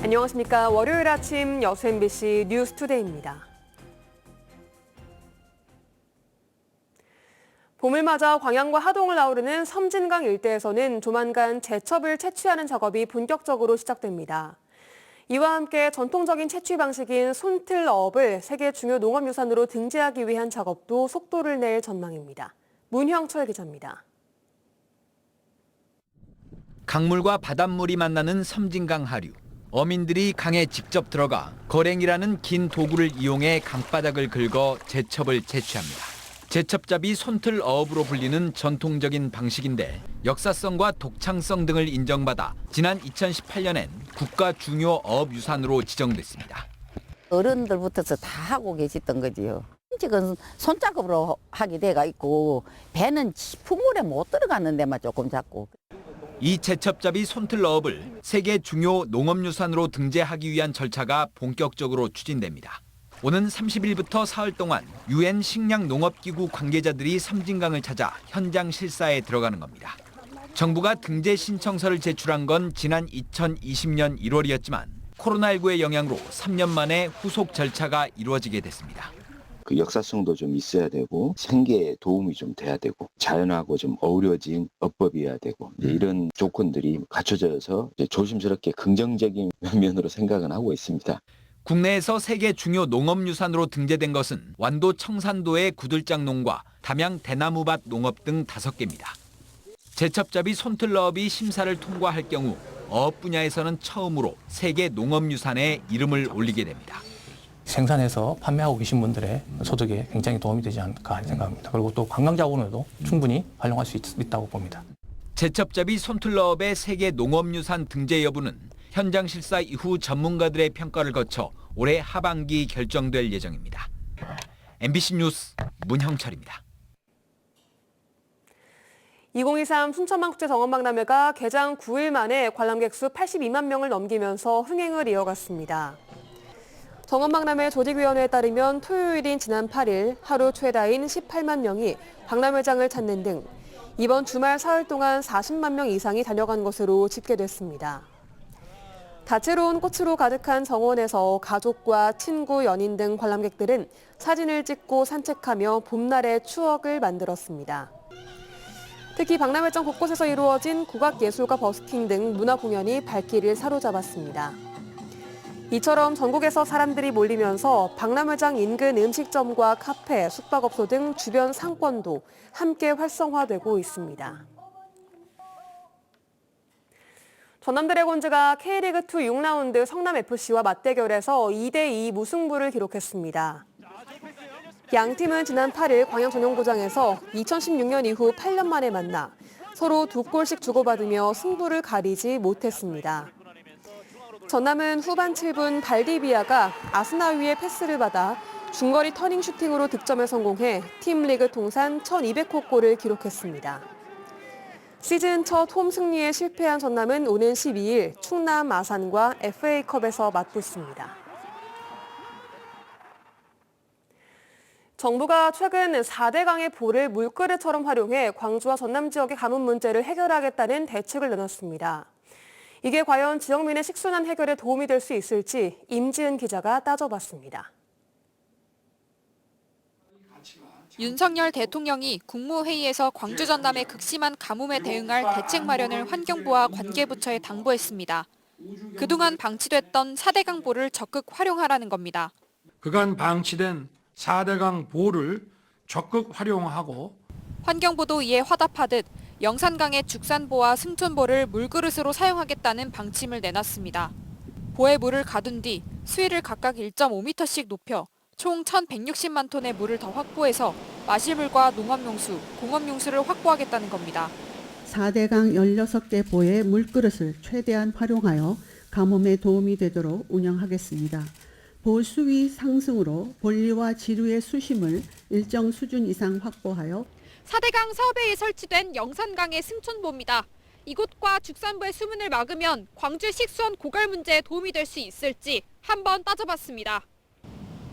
안녕하십니까. 월요일 아침 여수 MBC 뉴스투데이입니다. 봄을 맞아 광양과 하동을 아우르는 섬진강 일대에서는 조만간 제첩을 채취하는 작업이 본격적으로 시작됩니다. 이와 함께 전통적인 채취 방식인 손틀어업을 세계 중요 농업유산으로 등재하기 위한 작업도 속도를 낼 전망입니다. 문형철 기자입니다. 강물과 바닷물이 만나는 섬진강 하류. 어민들이 강에 직접 들어가 거랭이라는 긴 도구를 이용해 강바닥을 긁어 제첩을 채취합니다. 제첩잡이 손틀어업으로 불리는 전통적인 방식인데 역사성과 독창성 등을 인정받아 지난 2018년엔 국가 중요 어업유산으로 지정됐습니다. 어른들부터서 다 하고 계셨던 거지요. 지금 손작업으로 하게 돼가 있고 배는 풍물에 못 들어가는 데만 조금 잡고. 이 제첩잡이 손틀어업을 세계 중요 농업유산으로 등재하기 위한 절차가 본격적으로 추진됩니다. 오는 30일부터 사흘 동안 UN 식량농업기구 관계자들이 섬진강을 찾아 현장 실사에 들어가는 겁니다. 정부가 등재 신청서를 제출한 건 지난 2020년 1월이었지만 코로나19의 영향으로 3년 만에 후속 절차가 이루어지게 됐습니다. 그 역사성도 좀 있어야 되고 생계에 도움이 좀 돼야 되고 자연하고 좀 어우러진 어법이어야 되고 이런 조건들이 갖춰져서 조심스럽게 긍정적인 면으로 생각은 하고 있습니다. 국내에서 세계 중요 농업유산으로 등재된 것은 완도 청산도의 구들장농과 담양 대나무밭 농업 등 5개입니다. 제첩잡이 손틀어업이 심사를 통과할 경우 어업 분야에서는 처음으로 세계 농업유산에 이름을 올리게 됩니다. 생산해서 판매하고 계신 분들의 소득에 굉장히 도움이 되지 않을까 생각합니다. 그리고 또 관광 자원으로도 충분히 활용할 수 있다고 봅니다. 제첩잡이 손틀어업의 세계 농업유산 등재 여부는 현장 실사 이후 전문가들의 평가를 거쳐 올해 하반기 결정될 예정입니다. MBC 뉴스 문형철입니다. 2023 순천만국제정원박람회가 개장 9일 만에 관람객 수 82만 명을 넘기면서 흥행을 이어갔습니다. 정원박람회 조직위원회에 따르면 토요일인 지난 8일 하루 최다인 18만 명이 박람회장을 찾는 등 이번 주말 사흘 동안 40만 명 이상이 다녀간 것으로 집계됐습니다. 다채로운 꽃으로 가득한 정원에서 가족과 친구, 연인 등 관람객들은 사진을 찍고 산책하며 봄날의 추억을 만들었습니다. 특히 박람회장 곳곳에서 이루어진 국악예술과 버스킹 등 문화 공연이 발길을 사로잡았습니다. 이처럼 전국에서 사람들이 몰리면서 박람회장 인근 음식점과 카페, 숙박업소 등 주변 상권도 함께 활성화되고 있습니다. 전남 드래곤즈가 K리그2 6라운드 성남FC와 맞대결에서 2대2 무승부를 기록했습니다. 양 팀은 지난 8일 광양 전용구장에서 2016년 이후 8년 만에 만나 서로 2골씩 주고받으며 승부를 가리지 못했습니다. 전남은 후반 7분 발디비아가 아스나위의 패스를 받아 중거리 터닝 슈팅으로 득점에 성공해 팀 리그 통산 1200호 골을 기록했습니다. 시즌 첫 홈 승리에 실패한 전남은 오는 12일 충남 아산과 FA컵에서 맞붙습니다. 정부가 최근 4대강의 보를 물그릇처럼 활용해 광주와 전남 지역의 가뭄 문제를 해결하겠다는 대책을 내놨습니다. 이게 과연 지역민의 식순환 해결에 도움이 될 수 있을지 임지은 기자가 따져봤습니다. 윤석열 대통령이 국무회의에서 광주 전남의 극심한 가뭄에 대응할 대책 마련을 환경부와 관계부처에 당부했습니다. 그동안 방치됐던 4대강 보를 적극 활용하라는 겁니다. 그간 방치된 4대강 보를 적극 활용하고 환경부도 이에 화답하듯 영산강의 죽산보와 승천보를 물그릇으로 사용하겠다는 방침을 내놨습니다. 보에 물을 가둔 뒤 수위를 각각 1.5m씩 높여 총 1,160만 톤의 물을 더 확보해서 마실물과 농업용수, 공업용수를 확보하겠다는 겁니다. 4대강 16개 보의 물그릇을 최대한 활용하여 가뭄에 도움이 되도록 운영하겠습니다. 보 수위 상승으로 본리와 지류의 수심을 일정 수준 이상 확보하여 4대강 사업회에 설치된 영산강의 승천보입니다. 이곳과 죽산보의 수문을 막으면 광주 식수원 고갈 문제에 도움이 될 수 있을지 한번 따져봤습니다.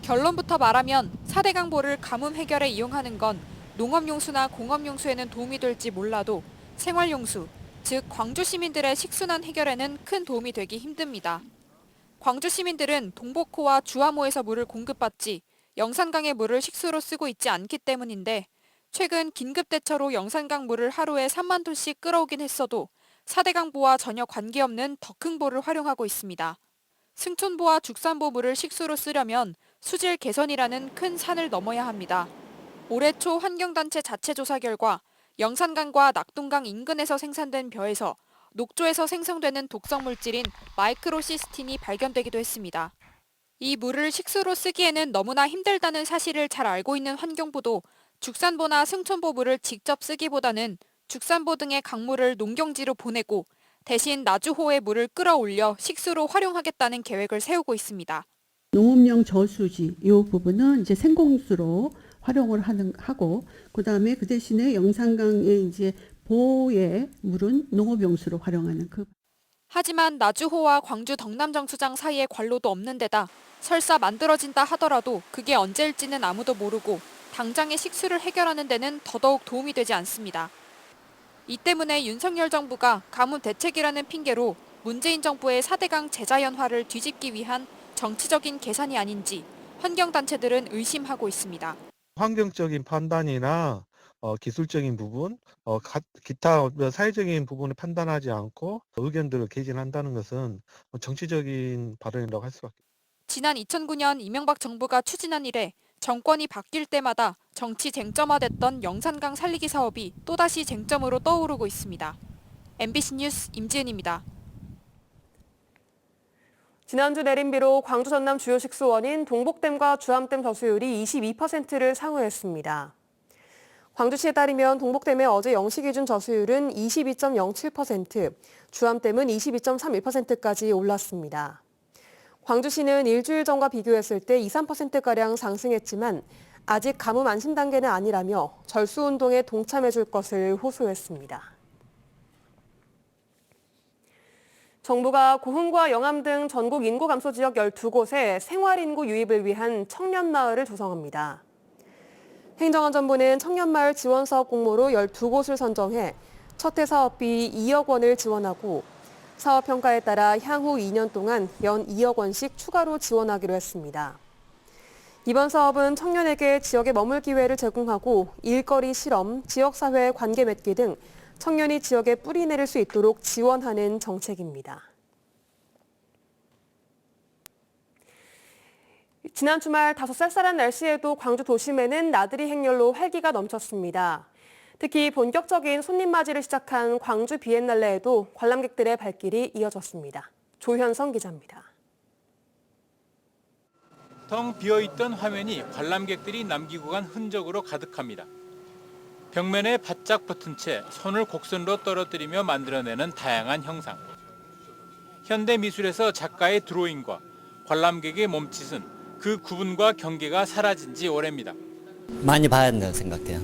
결론부터 말하면 4대강 보를 가뭄 해결에 이용하는 건 농업용수나 공업용수에는 도움이 될지 몰라도 생활용수, 즉 광주 시민들의 식순환 해결에는 큰 도움이 되기 힘듭니다. 광주 시민들은 동복호와 주화모에서 물을 공급받지 영산강의 물을 식수로 쓰고 있지 않기 때문인데 최근 긴급대처로 영산강 물을 하루에 3만 톤씩 끌어오긴 했어도 4대강보와 전혀 관계없는 더 큰 보를 활용하고 있습니다. 승촌보와 죽산보 물을 식수로 쓰려면 수질 개선이라는 큰 산을 넘어야 합니다. 올해 초 환경단체 자체 조사 결과 영산강과 낙동강 인근에서 생산된 벼에서 녹조에서 생성되는 독성 물질인 마이크로시스틴이 발견되기도 했습니다. 이 물을 식수로 쓰기에는 너무나 힘들다는 사실을 잘 알고 있는 환경부도 죽산보나 승촌보 물을 직접 쓰기보다는 죽산보 등의 강물을 농경지로 보내고 대신 나주호의 물을 끌어올려 식수로 활용하겠다는 계획을 세우고 있습니다. 농업용 저수지 이 부분은 이제 생공수로 활용을 하고 그다음에 그 대신에 영산강의 이제 보의 물은 농업용수로 활용하는 그. 하지만 나주호와 광주 덕남정수장 사이에 관로도 없는 데다 설사 만들어진다 하더라도 그게 언제일지는 아무도 모르고 당장의 식수를 해결하는 데는 더더욱 도움이 되지 않습니다. 이 때문에 윤석열 정부가 가뭄 대책이라는 핑계로 문재인 정부의 4대강 재자연화를 뒤집기 위한 정치적인 계산이 아닌지 환경단체들은 의심하고 있습니다. 환경적인 판단이나 기술적인 부분, 기타 사회적인 부분을 판단하지 않고 의견들을 개진한다는 것은 정치적인 발언이라고 할 수밖에. 지난 2009년 이명박 정부가 추진한 이래 정권이 바뀔 때마다 정치 쟁점화됐던 영산강 살리기 사업이 또다시 쟁점으로 떠오르고 있습니다. MBC 뉴스 임지은입니다. 지난주 내린 비로 광주 전남 주요 식수원인 동복댐과 주암댐 저수율이 22%를 상회했습니다. 광주시에 따르면 동복댐의 어제 0시 기준 저수율은 22.07%, 주암댐은 22.31%까지 올랐습니다. 광주시는 일주일 전과 비교했을 때 2~3%가량 상승했지만 아직 가뭄 안심 단계는 아니라며 절수운동에 동참해줄 것을 호소했습니다. 정부가 고흥과 영암 등 전국 인구 감소 지역 12곳에 생활인구 유입을 위한 청년마을을 조성합니다. 행정안전부는 청년마을 지원사업 공모로 12곳을 선정해 첫 해 사업비 2억 원을 지원하고 사업 평가에 따라 향후 2년 동안 연 2억 원씩 추가로 지원하기로 했습니다. 이번 사업은 청년에게 지역에 머물 기회를 제공하고 일거리 실험, 지역사회 관계 맺기 등 청년이 지역에 뿌리 내릴 수 있도록 지원하는 정책입니다. 지난 주말 다소 쌀쌀한 날씨에도 광주 도심에는 나들이 행렬로 활기가 넘쳤습니다. 특히 본격적인 손님 맞이를 시작한 광주 비엔날레에도 관람객들의 발길이 이어졌습니다. 조현성 기자입니다. 텅 비어있던 화면이 관람객들이 남기고 간 흔적으로 가득합니다. 벽면에 바짝 붙은 채 손을 곡선으로 떨어뜨리며 만들어내는 다양한 형상. 현대미술에서 작가의 드로잉과 관람객의 몸짓은 그 구분과 경계가 사라진 지 오래입니다. 많이 봐야 된다고 생각해요.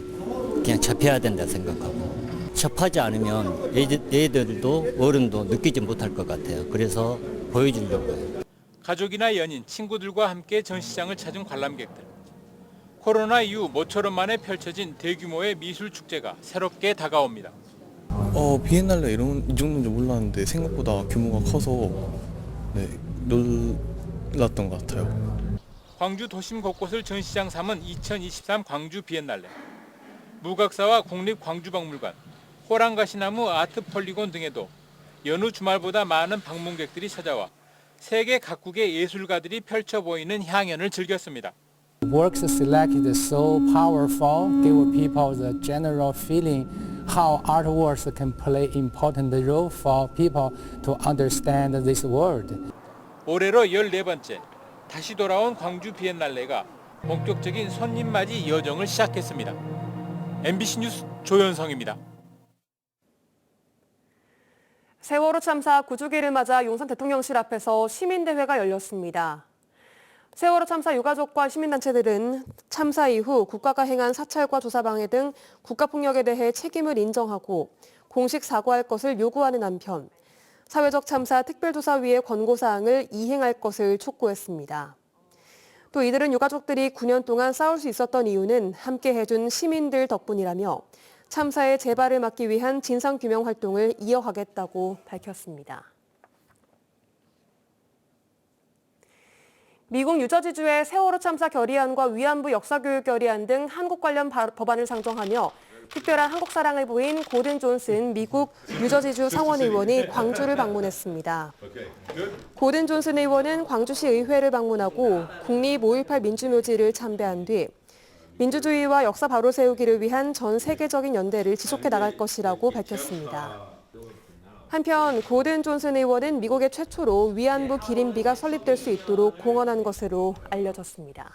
그냥 접해야 된다고 생각하고. 접하지 않으면 애들도 어른도 느끼지 못할 것 같아요. 그래서 보여주려고 해요. 가족이나 연인, 친구들과 함께 전시장을 찾은 관람객들. 코로나 이후 모처럼 만에 펼쳐진 대규모의 미술 축제가 새롭게 다가옵니다. 비엔날레 이 정도인 줄 몰랐는데 생각보다 규모가 커서 놀랐던 것 같아요. 광주 도심 곳곳을 전시장 삼은 2023 광주 비엔날레. 무각사와 국립광주박물관, 호랑가시나무 아트 폴리곤 등에도 여느 주말보다 많은 방문객들이 찾아와 세계 각국의 예술가들이 펼쳐 보이는 향연을 즐겼습니다. Works selected so powerful, give people the general feeling how artworks can play important role for people to understand this world. 올해로 14번째, 다시 돌아온 광주 비엔날레가 본격적인 손님 맞이 여정을 시작했습니다. MBC 뉴스 조현성입니다. 세월호 참사 9주기를 맞아 용산 대통령실 앞에서 시민대회가 열렸습니다. 세월호 참사 유가족과 시민단체들은 참사 이후 국가가 행한 사찰과 조사방해 등 국가폭력에 대해 책임을 인정하고 공식 사과할 것을 요구하는 한편 사회적 참사 특별조사위의 권고사항을 이행할 것을 촉구했습니다. 또 이들은 유가족들이 9년 동안 싸울 수 있었던 이유는 함께 해준 시민들 덕분이라며 참사의 재발을 막기 위한 진상규명 활동을 이어가겠다고 밝혔습니다. 미국 뉴저지주의 세월호 참사 결의안과 위안부 역사교육 결의안 등 한국 관련 법안을 상정하며 특별한 한국 사랑을 보인 고든 존슨 미국 뉴저지주 상원의원이 광주를 방문했습니다. 고든 존슨 의원은 광주시 의회를 방문하고 국립 5.18 민주묘지를 참배한 뒤 민주주의와 역사 바로 세우기를 위한 전 세계적인 연대를 지속해 나갈 것이라고 밝혔습니다. 한편 고든 존슨 의원은 미국의 최초로 위안부 기림비가 설립될 수 있도록 공헌한 것으로 알려졌습니다.